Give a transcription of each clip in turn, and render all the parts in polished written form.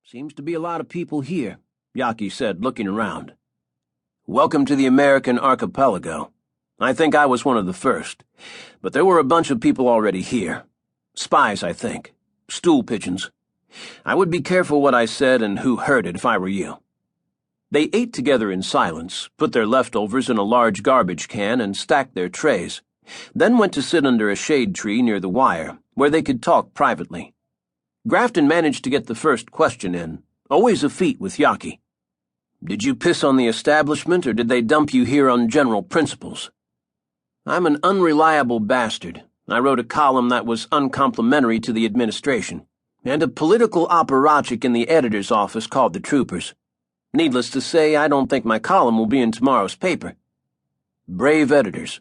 Seems to be a lot of people here, Yaki said, looking around. Welcome to the American archipelago. I think I was one of the first, but there were a bunch of people already here. Spies, I think. Stool pigeons. I would be careful what I said and who heard it if I were you. They ate together in silence, put their leftovers in a large garbage can and stacked their trays, then went to sit under a shade tree near the wire, where they could talk privately. Grafton managed to get the first question in, always a feat with Yaki. Did you piss on the establishment, or did they dump you here on general principles? I'm an unreliable bastard. I wrote a column that was uncomplimentary to the administration, and a political apparatchik in the editor's office called the troopers. Needless to say, I don't think my column will be in tomorrow's paper. Brave editors.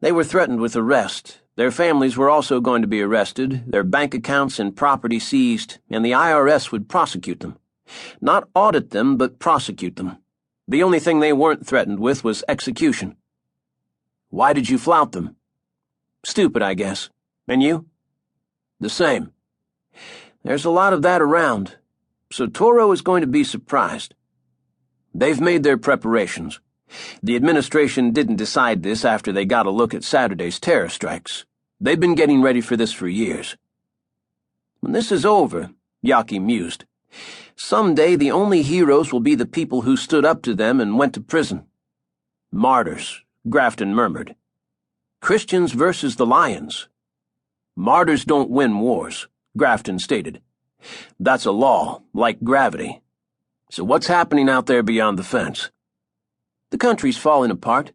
They were threatened with arrest. Their families were also going to be arrested, their bank accounts and property seized, and the IRS would prosecute them. Not audit them, but prosecute them. The only thing they weren't threatened with was execution. Why did you flout them? Stupid, I guess. And you? The same. There's a lot of that around, so Toro is going to be surprised. They've made their preparations. The administration didn't decide this after they got a look at Saturday's terror strikes. They've been getting ready for this for years. When this is over, Yaki mused, someday the only heroes will be the people who stood up to them and went to prison. Martyrs, Grafton murmured. Christians versus the lions. Martyrs don't win wars, Grafton stated. That's a law, like gravity. So what's happening out there beyond the fence? The country's falling apart.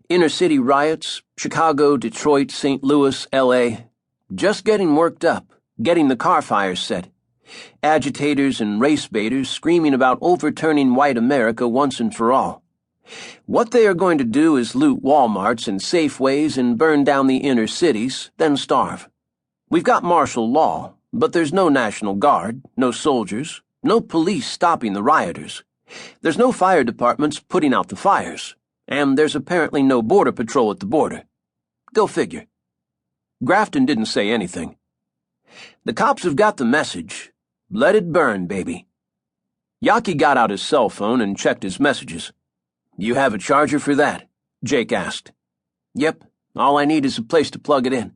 Inner-city riots, Chicago, Detroit, St. Louis, L.A. Just getting worked up, getting the car fires set. Agitators and race baiters screaming about overturning white America once and for all. What they are going to do is loot Walmarts and Safeways and burn down the inner cities, then starve. We've got martial law, but there's no National Guard, no soldiers, no police stopping the rioters. There's no fire departments putting out the fires, and there's apparently no border patrol at the border. Go figure. Grafton didn't say anything. The cops have got the message. Let it burn, baby. Yaki got out his cell phone and checked his messages. You have a charger for that? Jake asked. Yep, all I need is a place to plug it in.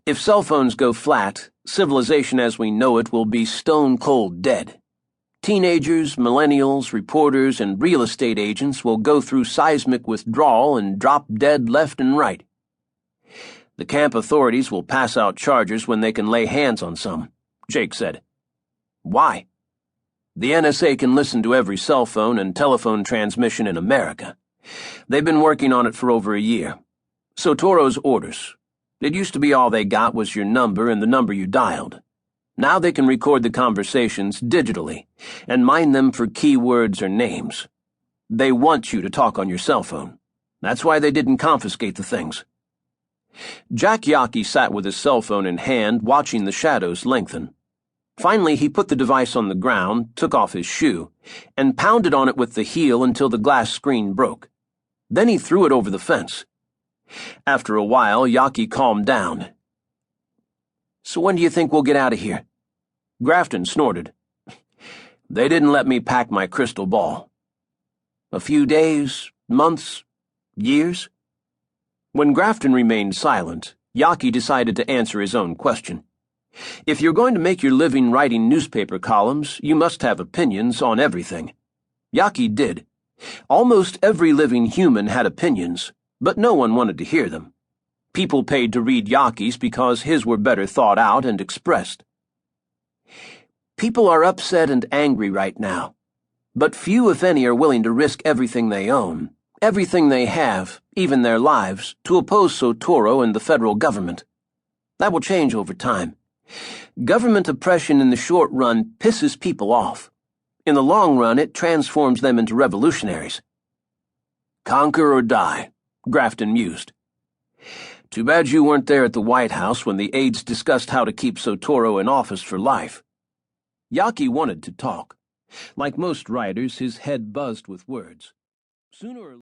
If cell phones go flat, civilization as we know it will be stone cold dead. Teenagers, millennials, reporters, and real estate agents will go through seismic withdrawal and drop dead left and right. The camp authorities will pass out charges when they can lay hands on some, Jake said. Why? The NSA can listen to every cell phone and telephone transmission in America. They've been working on it for over a year. So Toro's orders. It used to be all they got was your number and the number you dialed. Now they can record the conversations digitally and mine them for keywords or names. They want you to talk on your cell phone. That's why they didn't confiscate the things. Jack Yaki sat with his cell phone in hand, watching the shadows lengthen. Finally, he put the device on the ground, took off his shoe, and pounded on it with the heel until the glass screen broke. Then he threw it over the fence. After a while, Yaki calmed down. So when do you think we'll get out of here? Grafton snorted. They didn't let me pack my crystal ball. A few days, months, years? When Grafton remained silent, Yaki decided to answer his own question. If you're going to make your living writing newspaper columns, you must have opinions on everything. Yaki did. Almost every living human had opinions, but no one wanted to hear them. People paid to read Yaki's because his were better thought out and expressed. People are upset and angry right now, but few, if any, are willing to risk everything they own, everything they have, even their lives, to oppose Sotoro and the federal government. That will change over time. Government oppression in the short run pisses people off. In the long run, it transforms them into revolutionaries. Conquer or die, Grafton mused. Too bad you weren't there at the White House when the aides discussed how to keep Sotoro in office for life. Yaki wanted to talk. Like most writers, his head buzzed with words. Sooner or